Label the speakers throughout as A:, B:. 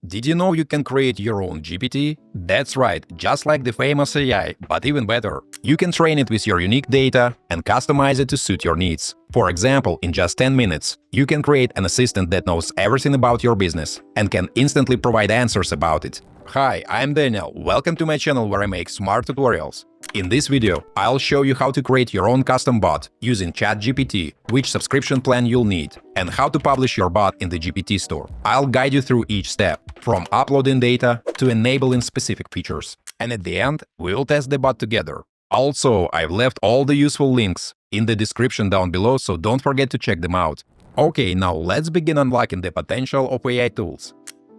A: Did you know you can create your own GPT? That's right, just like the famous AI, but even better. You can train it with your unique data and customize it to suit your needs. For example, in just 10 minutes, you can create an assistant that knows everything about your business and can instantly provide answers about it. Hi, I'm Daniel. Welcome to my channel where I make smart tutorials. In this video, I'll show you how to create your own custom bot using ChatGPT, which subscription plan you'll need, and how to publish your bot in the GPT Store. I'll guide you through each step, from uploading data to enabling specific features. And at the end, we'll test the bot together. Also, I've left all the useful links in the description down below, so don't forget to check them out. Okay, now let's begin unlocking the potential of AI tools.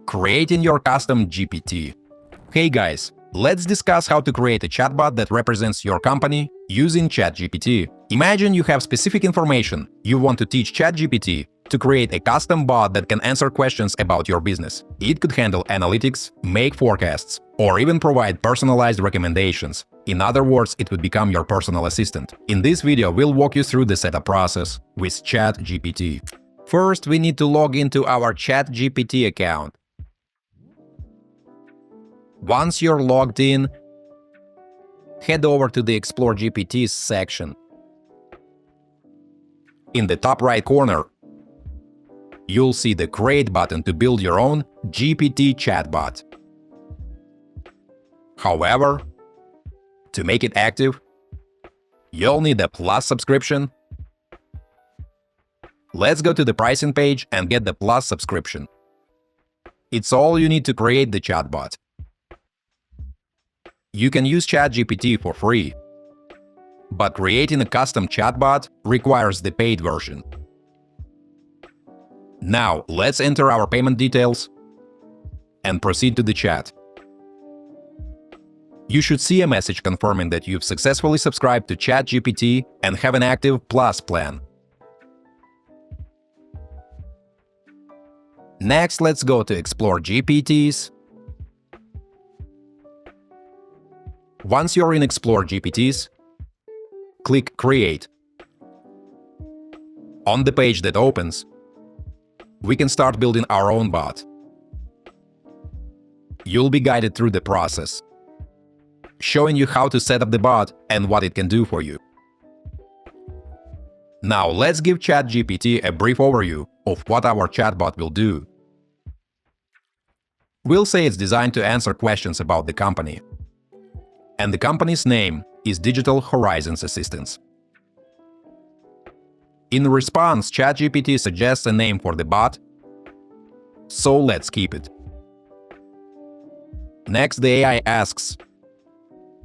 A: Creating your custom GPT. Hey guys, let's discuss how to create a chatbot that represents your company using ChatGPT. Imagine you have specific information. You want to teach ChatGPT to create a custom bot that can answer questions about your business. It could handle analytics, make forecasts, or even provide personalized recommendations. In other words, it would become your personal assistant. In this video, we'll walk you through the setup process with ChatGPT. First, we need to log into our ChatGPT account. Once you're logged in, head over to the Explore GPT section. In the top right corner, you'll see the Create button to build your own GPT chatbot. However, to make it active, you'll need a Plus subscription. Let's go to the pricing page and get the Plus subscription. It's all you need to create the chatbot. You can use ChatGPT for free, but creating a custom chatbot requires the paid version. Now, let's enter our payment details and proceed to the chat. You should see a message confirming that you've successfully subscribed to ChatGPT and have an active Plus plan. Next, let's go to Explore GPTs. Once you're in Explore GPTs, click Create. On the page that opens, we can start building our own bot. You'll be guided through the process, showing you how to set up the bot and what it can do for you. Now let's give ChatGPT a brief overview of what our chatbot will do. We'll say it's designed to answer questions about the company, and the company's name is Digital Horizons Assistance. In response, ChatGPT suggests a name for the bot, so let's keep it. Next, the AI asks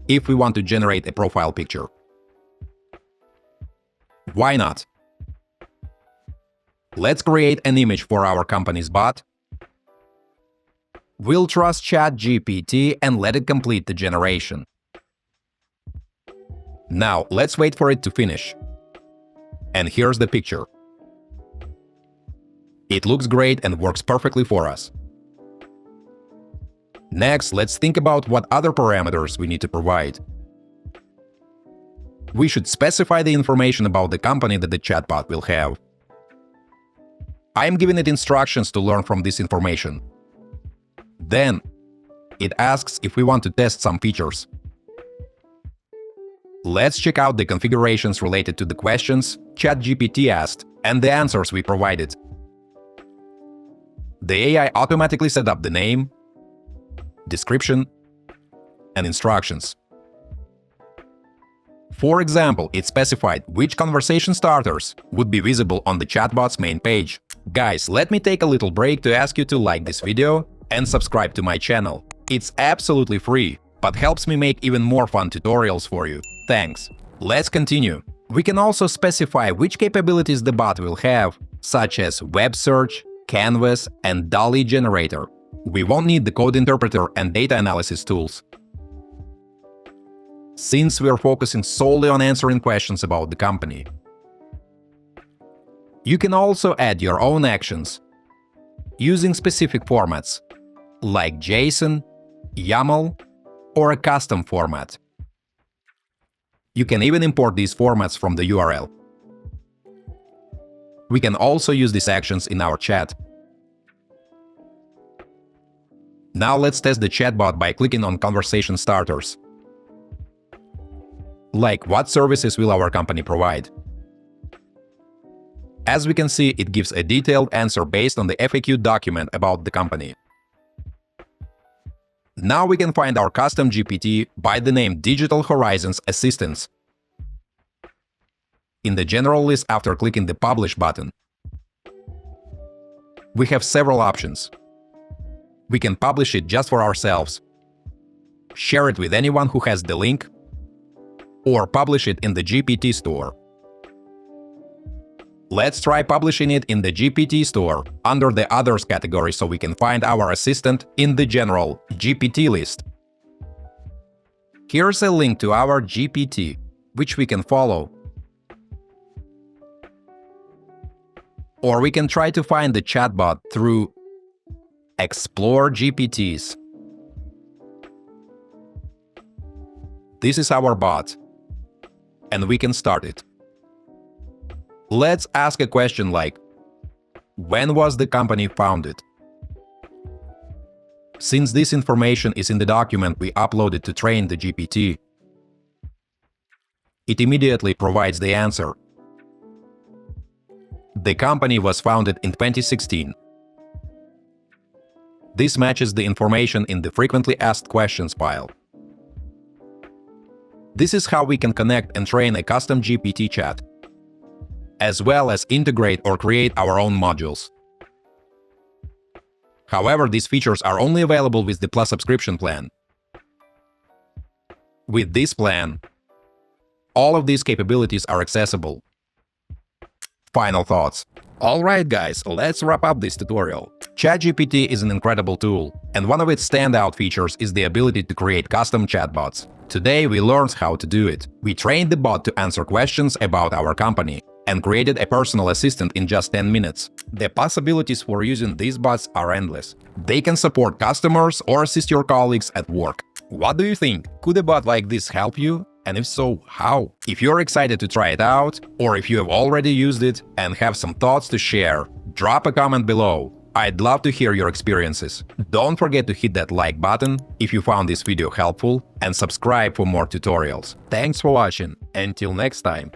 A: if we want to generate a profile picture. Why not? Let's create an image for our company's bot. We'll trust ChatGPT and let it complete the generation. Now, let's wait for it to finish. And here's the picture. It looks great and works perfectly for us. Next, let's think about what other parameters we need to provide. We should specify the information about the company that the chatbot will have. I'm giving it instructions to learn from this information. Then, it asks if we want to test some features. Let's check out the configurations related to the questions ChatGPT asked and the answers we provided. The AI automatically set up the name, description, and instructions. For example, it specified which conversation starters would be visible on the chatbot's main page. Guys, let me take a little break to ask you to like this video and subscribe to my channel. It's absolutely free, but helps me make even more fun tutorials for you. Thanks. Let's continue. We can also specify which capabilities the bot will have, such as web search, canvas, and DALL-E generator. We won't need the code interpreter and data analysis tools, since we're focusing solely on answering questions about the company. You can also add your own actions using specific formats, like JSON, YAML, or a custom format. You can even import these formats from the URL. We can also use these actions in our chat. Now let's test the chatbot by clicking on Conversation Starters. Like, what services will our company provide? As we can see, it gives a detailed answer based on the FAQ document about the company. Now we can find our custom GPT by the name Digital Horizons Assistance in the general list after clicking the Publish button. We have several options. We can publish it just for ourselves, share it with anyone who has the link, or publish it in the GPT Store. Let's try publishing it in the GPT Store under the Others category so we can find our assistant in the general GPT list. Here's a link to our GPT, which we can follow. Or we can try to find the chatbot through Explore GPTs. This is our bot, and we can start it. Let's ask a question like, when was the company founded? Since this information is in the document we uploaded to train the GPT, it immediately provides the answer. The company was founded in 2016. This matches the information in the frequently asked questions pile. This is how we can connect and train a custom GPT chat, as well as integrate or create our own modules. However, these features are only available with the Plus subscription plan. With this plan, all of these capabilities are accessible. Final thoughts. Alright guys, let's wrap up this tutorial. ChatGPT is an incredible tool, and one of its standout features is the ability to create custom chatbots. Today we learned how to do it. We trained the bot to answer questions about our company and created a personal assistant in just 10 minutes. The possibilities for using these bots are endless. They can support customers or assist your colleagues at work. What do you think? Could a bot like this help you? And if so, how? If you're excited to try it out, or if you have already used it and have some thoughts to share, drop a comment below. I'd love to hear your experiences. Don't forget to hit that like button if you found this video helpful and subscribe for more tutorials. Thanks for watching. Until next time.